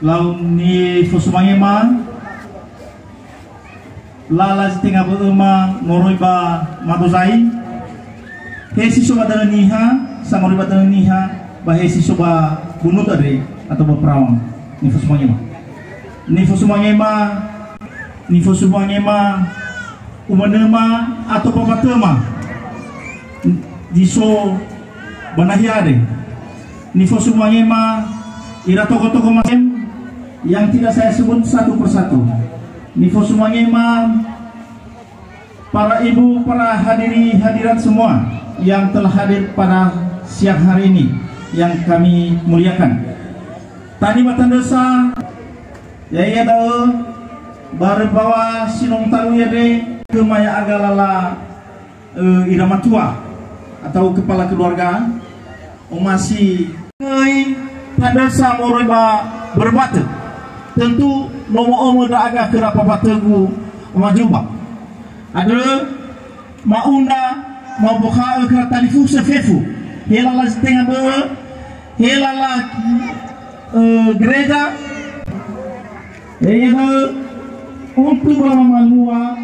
Lau ni fusumangema lala tinggal berema ngoroi ba madozai hesi soba dengan niha sangori ba dengan niha ba hesi soba bunut ade atau berperawang ni fusumangema umanema atau papatema diso banahiade ni fusumangema ira toko-toko masem yang tidak saya sebut satu persatu. Nifo semuanya imam, para ibu, para hadirat semua yang telah hadir pada siang hari ini yang kami muliakan. Tadi matan desa, ya tahu baru bawa sinong taru ya deh kemaya agalala irama tua atau kepala keluarga masih pada desa moroba berbatu. Tentu nomor agak kerapa bategu majumba ada maunda mau buka ke talifu sefefu helala setengah helala gereja untuk menua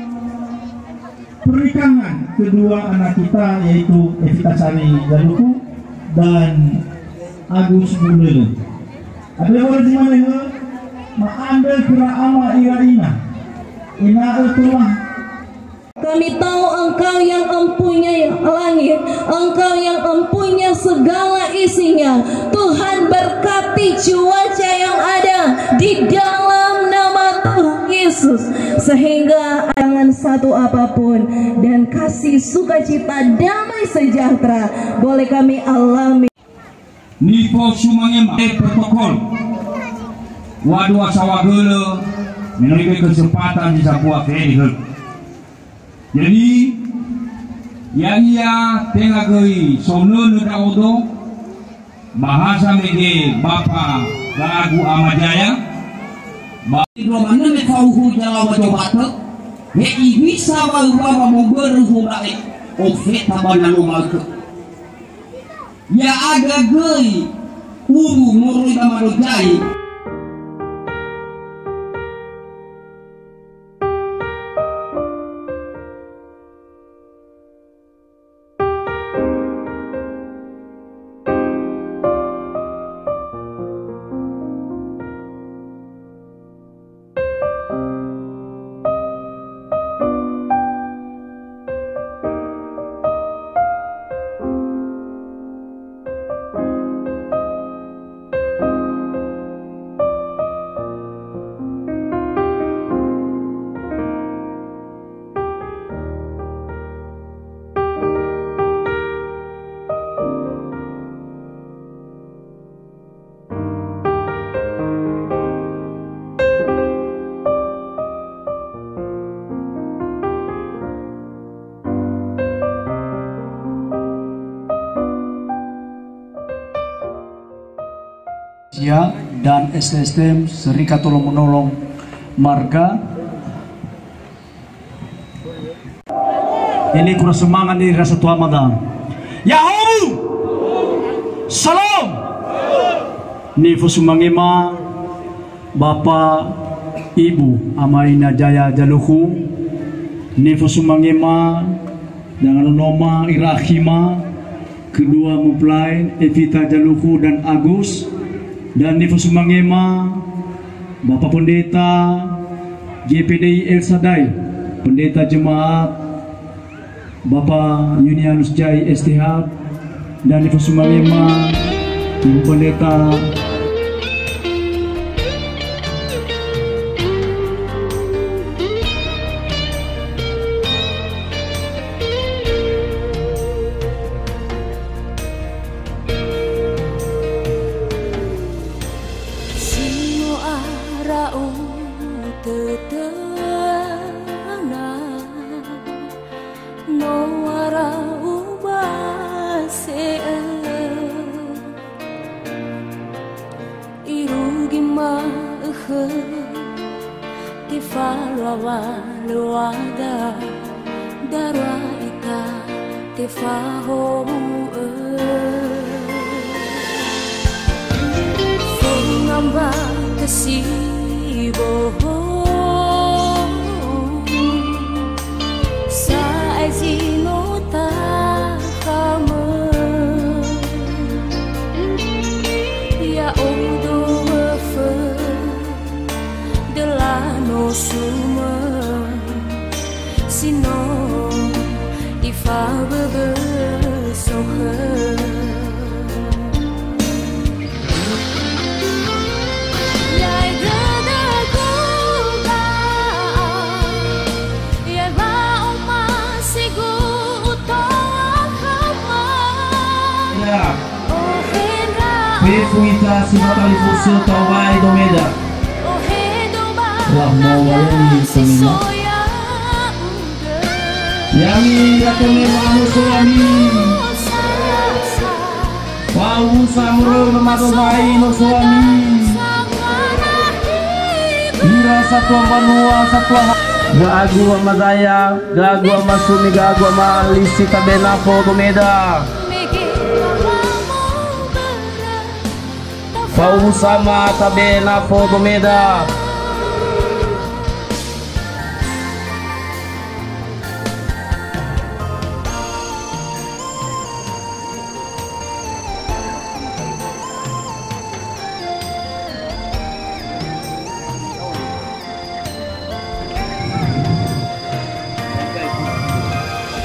pernikahan kedua anak kita yaitu Evita Sari Jaluku dan Agus Bunele. Ada orang di mana Maandel kira ama ina itulah. Kami tahu Engkau yang empunya langit, Engkau yang empunya segala isinya. Tuhan berkati cuaca yang ada di dalam nama Tuhan Yesus, sehingga jangan satu apapun dan kasih sukacita damai sejahtera boleh kami alami. Nipo sumangema protokol waduh sawagele memberi kesempatan di sebuah kehidupan. Jadi yang ia tengah gei sono nuda odo bahasa mege bapa lagu amajaya dua mana me kau jalan wajobata he bisa bawa mobil rumai ofet tabanan umat ya ada gei uru murui damarujai. Dan SSTM Serikat Tolong Menolong Marga ini kurang semangat di rasa tua madang Yahudu Salam Nifu Sumangema Bapak Ibu Amaina Jaya Jaluhu Nifu Sumangema dengan Noma Irahima kedua mempelai Evita Jaluhu dan Agus dan Nifu Sumangema Bapak Pendeta GPDI El Sadai, Pendeta Jemaat Bapak Yunianus Jai Estihad dan Nifu Sumangema Ibu Pendeta Tefaho si bohong sa ai sino ta kama ya odo fe delano suma sino ifa bebe sohe Befuita simatali fusil tawai domeda. Wah mau wali semina. Yami yakone mahu suami. Wau samuro mamato mai no suami. Ira satu banua satu gagu ama daya, gagu ama suni, gagu ama lisi tabena po domeda. Pau sama tabena foto meda.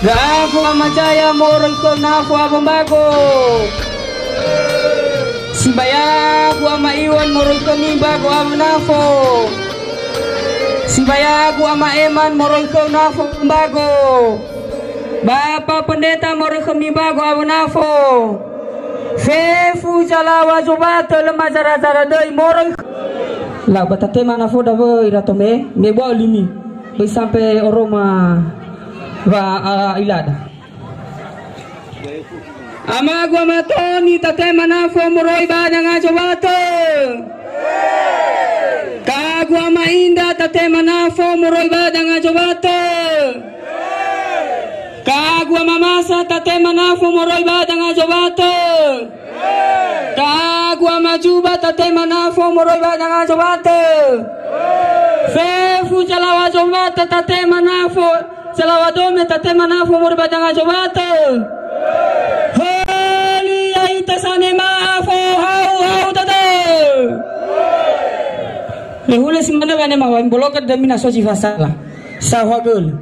Gago amajaya morong ko na ako abambago. Sibaya gua ama Iwan morong kami bago ama nafo. Sibaya gua ama Eman morong kau nafo bago. Bapak pendeta morong kami bago ama nafo. Fefu jalawa zobato lemah zara-zara doi morong. Lah batate mana nafo dah iratome me bawa limi. Be sampai oroma va ilada. Ama gua matoni tate manafo moroi badang ajobato. Ka gua ma inda tate manafo moroi badang ajobato. Ka gua mamasa tate manafo moroi badang ajobato. Ka gua majuba tate manafo moroi badang ajobato. Fefu jalawa jobata tate manafo jalawa dome tate manafo moroi badang ajobato. Holy aita sane maafo hau tade. Lehule simana bane mawan bolokat demi naso sifasala. Sawagul.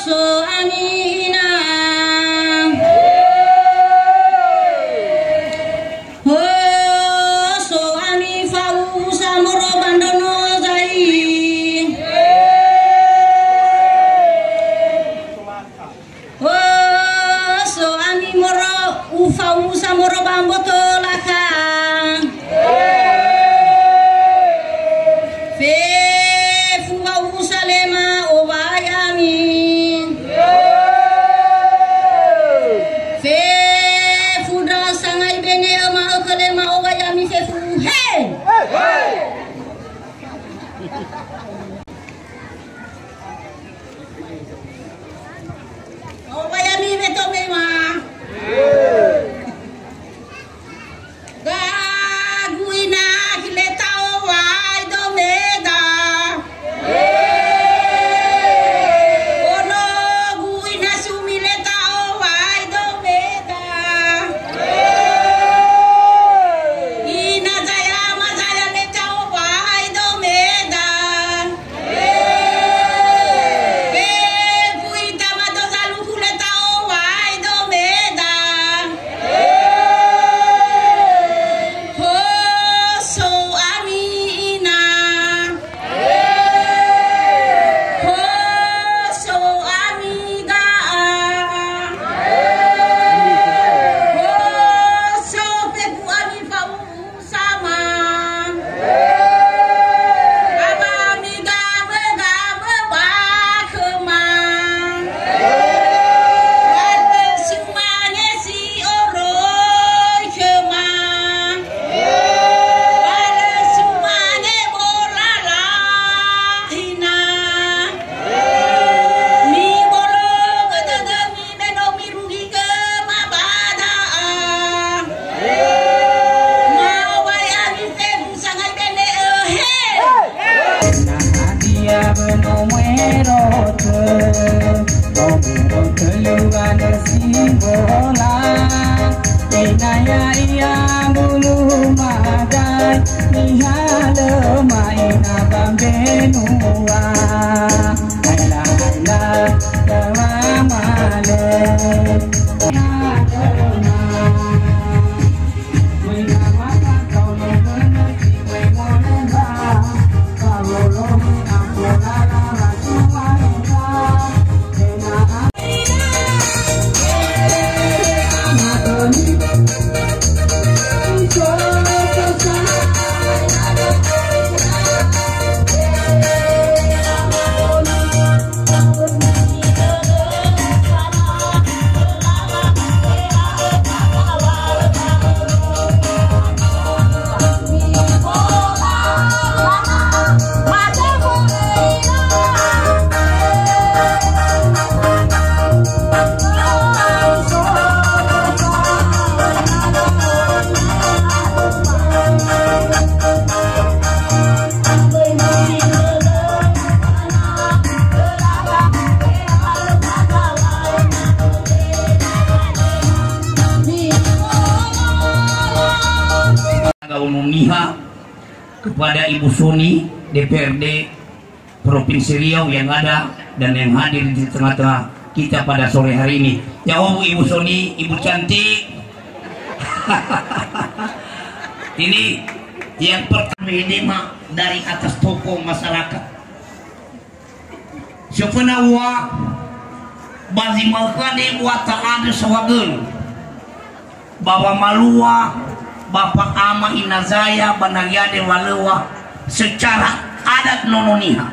So amina so ami fau samoro bandono zai so ami moro ufau samoro bamboto laka fe fu salema Umumnya kepada Ibu Soni DPRD Provinsi Riau yang ada dan yang hadir di tengah-tengah kita pada sore hari ini. Ya Allah, Ibu Soni, Ibu cantik. Ini yang pertama dari atas tokoh masyarakat. Siapa wa bazi malkade wa ta'ada sawagul bahwa malua Bapak Ama Inazaya Banagyade Walewa secara adat nononiha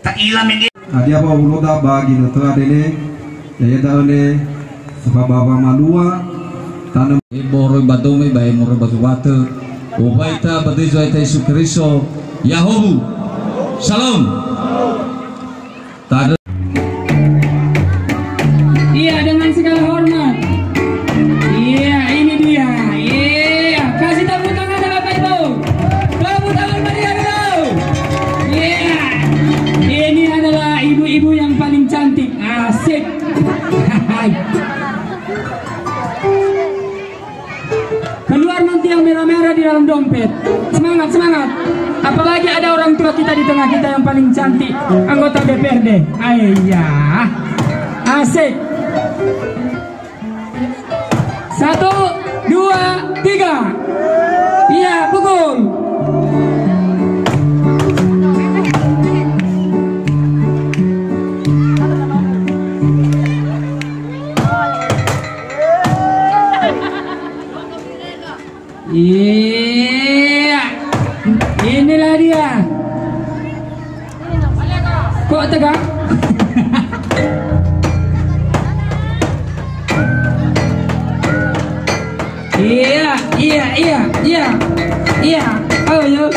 tak ilam ini adia ba uloda bagi notra dele ya daone sama Bapak Malua tanam boroi badome bae moro batu wate ubaita badizo ita Yesus Kristus Yahobu Shalom. Iya, dengan segala hormat. Iya, ini dia. Iya, kasih tepuk tangan Bapak Ibu. Tepuk tangan meriah dulu. Iya, ini adalah ibu-ibu yang paling cantik. Asik. Keluar nanti yang merah-merah di dalam dompet. Semangat, semangat. Apalagi ada orang tua kita di tengah kita yang paling cantik, anggota DPRD. Ayah, asik. 1, 2, 3. Iya, pukul. Iya, inilah dia. Kok tegak? Iya, iya, iya, iya, iya. Ayo.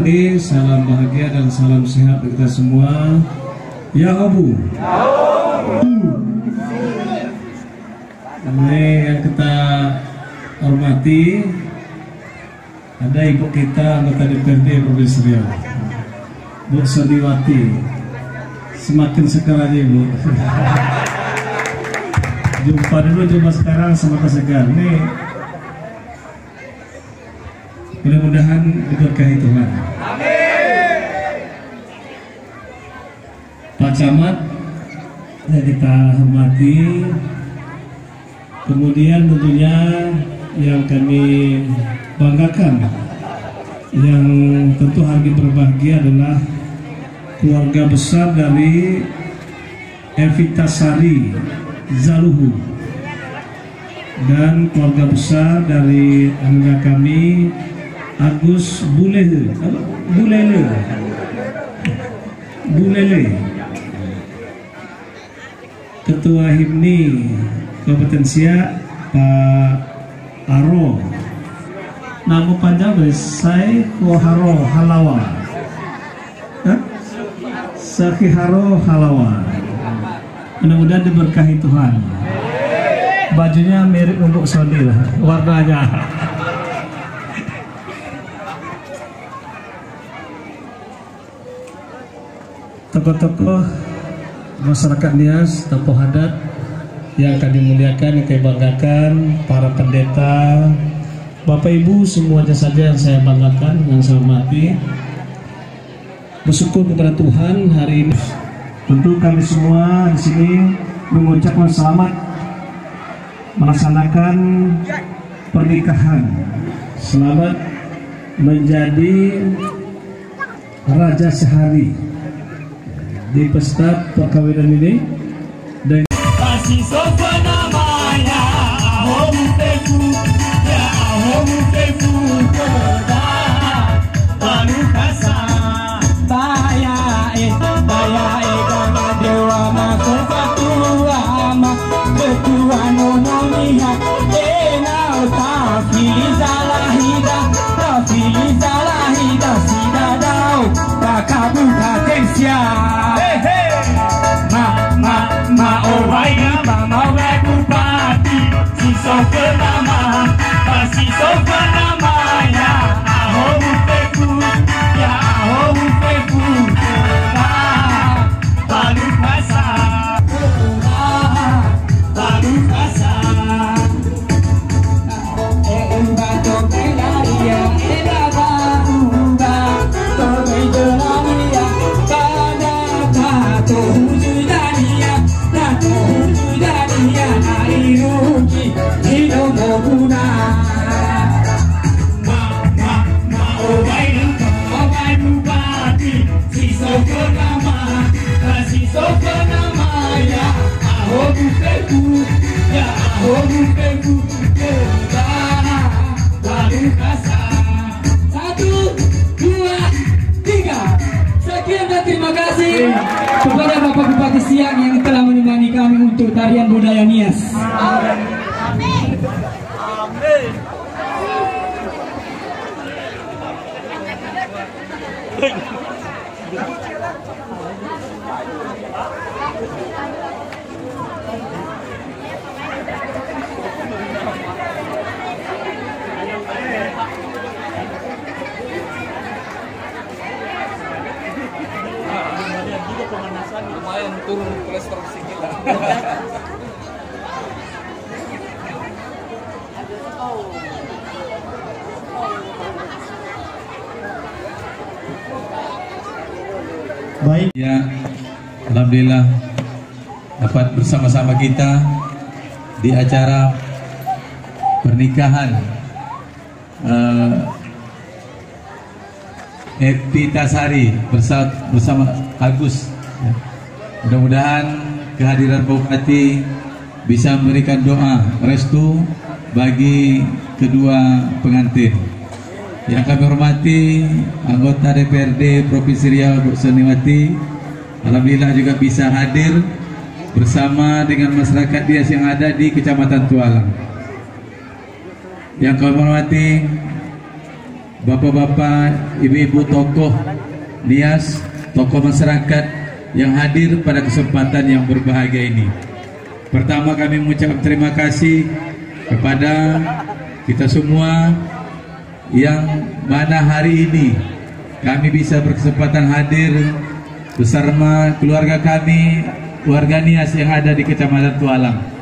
kembali, salam bahagia dan salam sehat kita semua. Ya Abu. Ini yang kita hormati, ada ibu kita anggota DPRD Provinsi Riau, Bu Soniwati. Semakin segar aja Ibu. Jumpa dulu, coba sekarang semakin segar. Nih, mudah-mudahan diberkahi Tuhan. Pak Camat yang kita hormati, kemudian tentunya yang kami banggakan, yang tentu hari berbahagia adalah keluarga besar dari Evita Sari Zaluhu dan keluarga besar dari angga kami Agus Bulele, Ketua HIMNI Kabupaten Siak Pak Aro, nama panjang Saikiharo Halawa, Saikiharo Halawa. Mudah-mudahan diberkahi Tuhan. Bajunya mirip untuk Sony lah, warnanya. Tokoh-tokoh masyarakat Nias, tokoh adat yang kami muliakan, yang kami banggakan, para pendeta, Bapak Ibu semuanya saja yang saya banggakan, yang saya hormati. Bersyukur kepada Tuhan hari ini. Tentu kami semua di sini mengucapkan selamat melaksanakan pernikahan. Selamat menjadi raja sehari di pesta perkawinan ini. Dan terima kasih kepada Bapak Bupati Siak yang telah menemani kami untuk tarian budaya Nias. Amin. Amin. Lumayan turun kolesterol sedikit lah. Baik ya, alhamdulillah dapat bersama-sama kita di acara pernikahan Evita Sari bersama Agus. Ya. Mudah-mudahan kehadiran Bupati bisa memberikan doa restu bagi kedua pengantin. Yang kami hormati anggota DPRD Provinsi Riau Bu Soniwati, alhamdulillah juga bisa hadir bersama dengan masyarakat Nias yang ada di Kecamatan Tualang. Yang kami hormati bapak-bapak, ibu-ibu tokoh Nias, tokoh masyarakat yang hadir pada kesempatan yang berbahagia ini. Pertama kami mengucapkan terima kasih kepada kita semua yang mana hari ini kami bisa berkesempatan hadir bersama keluarga kami, warga Nias yang ada di Kecamatan Tualang.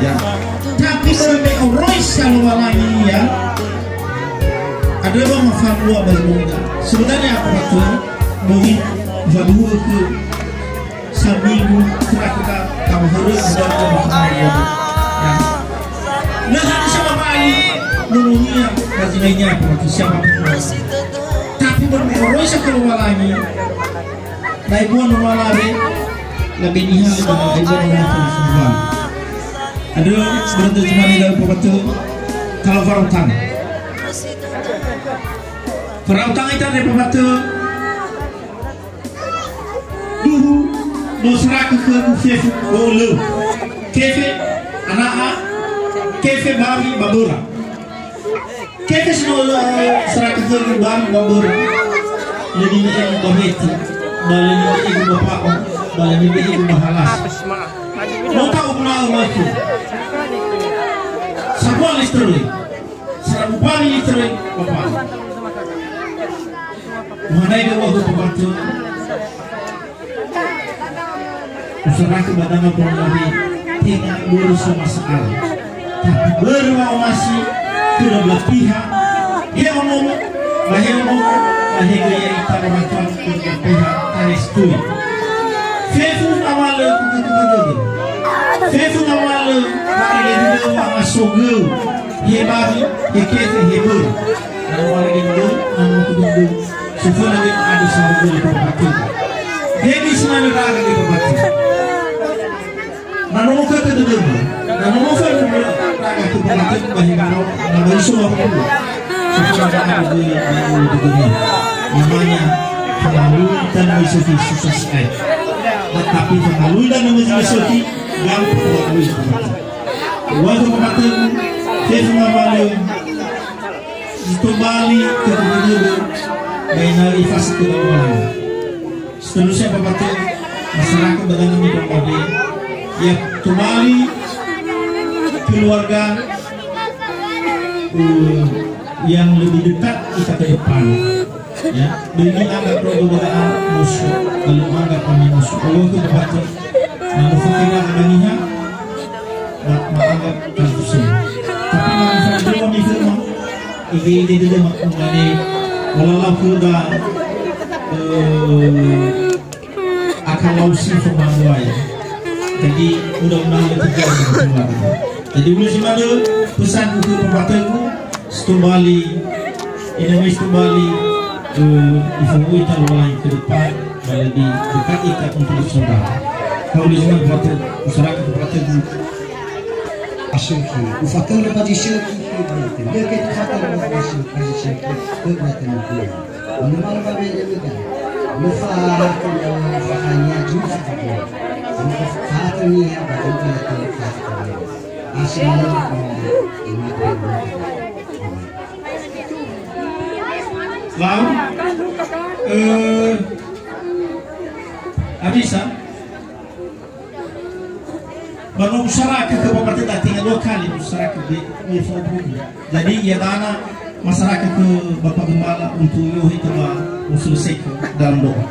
Ya. ada bang mafan dua bermuda. Sebenarnya apa itu? Mungkin dua ke seminggu kita kamu harus dalam bahaya. Nah hanya sama bayi menunggunya rajinnya seperti siapa pun. Tapi bermeroi sekeluar lagi. Naik buah normal lagi. Lebih nihal dengan ibadah dengan semua. Ada berarti cuma di dalam pembantu kalau farutang. Farutang itu ada pembantu dulu masyarakat ke kefe bolu kefe anak kefe babi babura kefe semua masyarakat ke babi babura jadi ini baheti balik ini bapak balik ini bahalas mau tahu kenal aku sebuah listrik sebuah listrik bapak mana itu waktu pembantu usaha kebadangan pengawi tidak lurus sama sekali tapi beruang masih kedua pihak dia ngomong bahaya ngomong bahaya gaya kita orang kedua pihak taristui Fefun awal Fefun awal hari ini orang asogel hebat hekefe hebur dan orang Indo namun kedua sufur lagi ada sahur di pembantu Hebi semua raga di pembantu Nanomu kata dulu, nanomu kata dulu, raga tu pembantu bahaya nama semua pun, semua raga di dunia, namanya pengaluan dan mesufi susah sekali, tetapi pengaluan dan mesufi gampang pengaluan pembantu. Waktu pembantu, saya semua balik, itu balik ke dulu, mengenai fase kedua. Seterusnya pembantu masyarakat berdangan di pembantu. Ya kembali keluarga yang lebih dekat kita ke depan ya dengan anggap perbedaan musuh kalau anggap kami musuh kalau ke depan manufakturnya adanya menganggap kasusnya tapi manufaktur kami firman ide dia mengenai walau sudah akan lausi firman ya. Jadi mudah-mudahan kita berjumpa. Jadi boleh mana pesan untuk pembantu kembali Indonesia kembali difokus terlalu ke depan lebih dekat kita untuk saudara. Kalau di sini pembantu masyarakat pembantu asyik. Ufatul lepas isyik berarti. Dia kita fatul lepas isyik berarti mungkin. Minimal bagai ini kan. Mufah hanya juga fatul. Saat ini ya bagaimana asal lalu bisa baru masyarakat ke pemerintah tinggal 2 kali masyarakat di jadi ya dana masyarakat ke Bapak Gembala untuk itu usul seko dalam doa.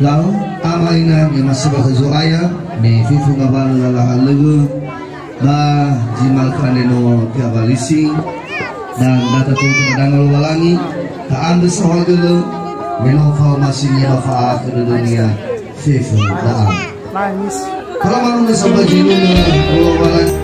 Lalu amaina yang masih berzuaya me fifu ngabal lala alego ba jimal kaneno tiabalisi dan data tu dangal walangi ta anda sohal dulu meno kau masih nyafa ke dunia fifu dah kalau manusia sampai jilu walangi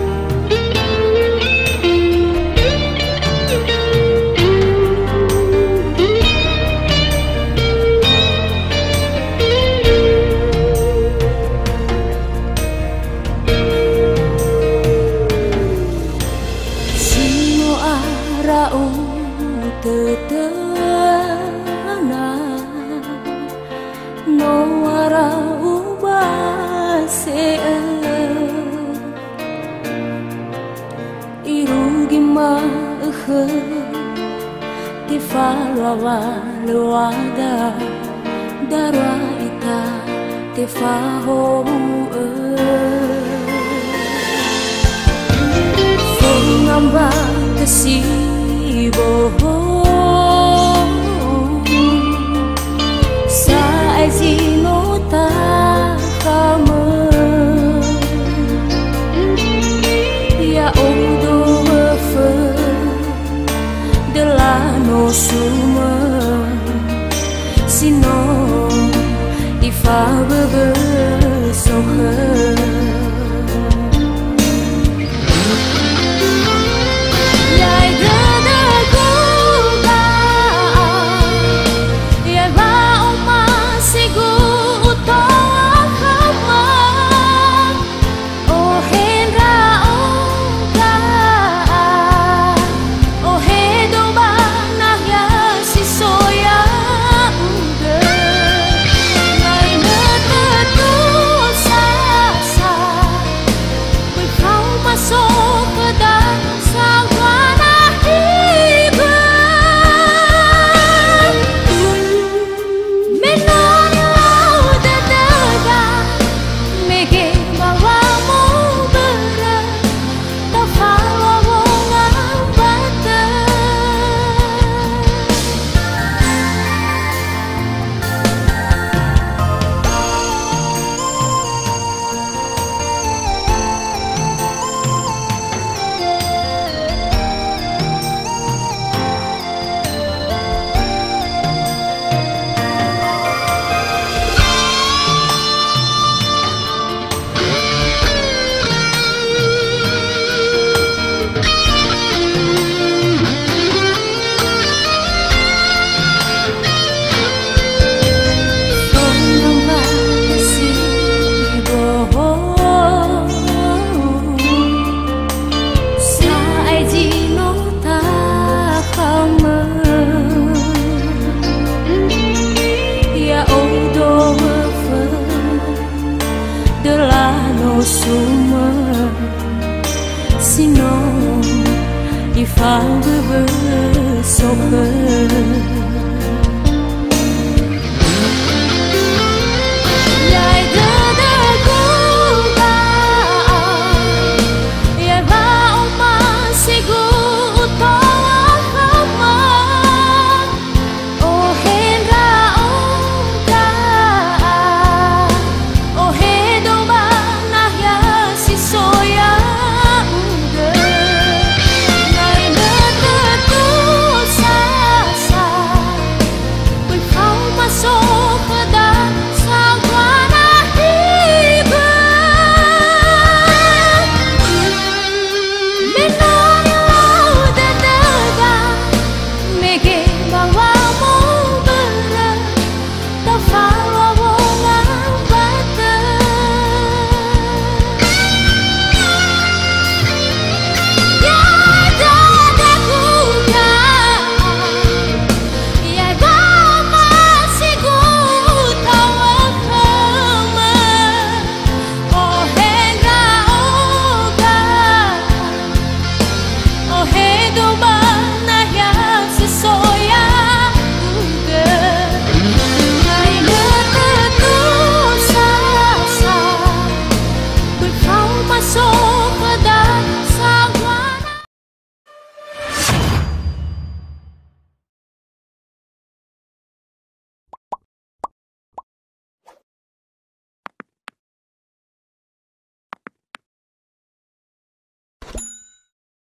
Luada darwa ita tefaho ngamba kesibo sa azino ta kama ya odo delano suma sino ifa bebesohe yai dadaku ka yai ba oma sigu utoa kama oh hendra oka oh hedo ba nahya si soya ude nai netetu sasa kui kau masuk ke dalam wana hiba menon lau dadaga mege bawamu berat tafawa wongan bata suma sino ifal bebesohe yai dadaku ka yai ba oma sigu utoa kama oh hendra oka oh hedo ba nahya si soya ude nai netetu sasa kui kau masuk ke dalam wana hiba menon lau dadaga mege bawamu berat tafawa wongan bata yai dadaku ka yai ba masigu tawa kama oh hendra oga oh hedo ba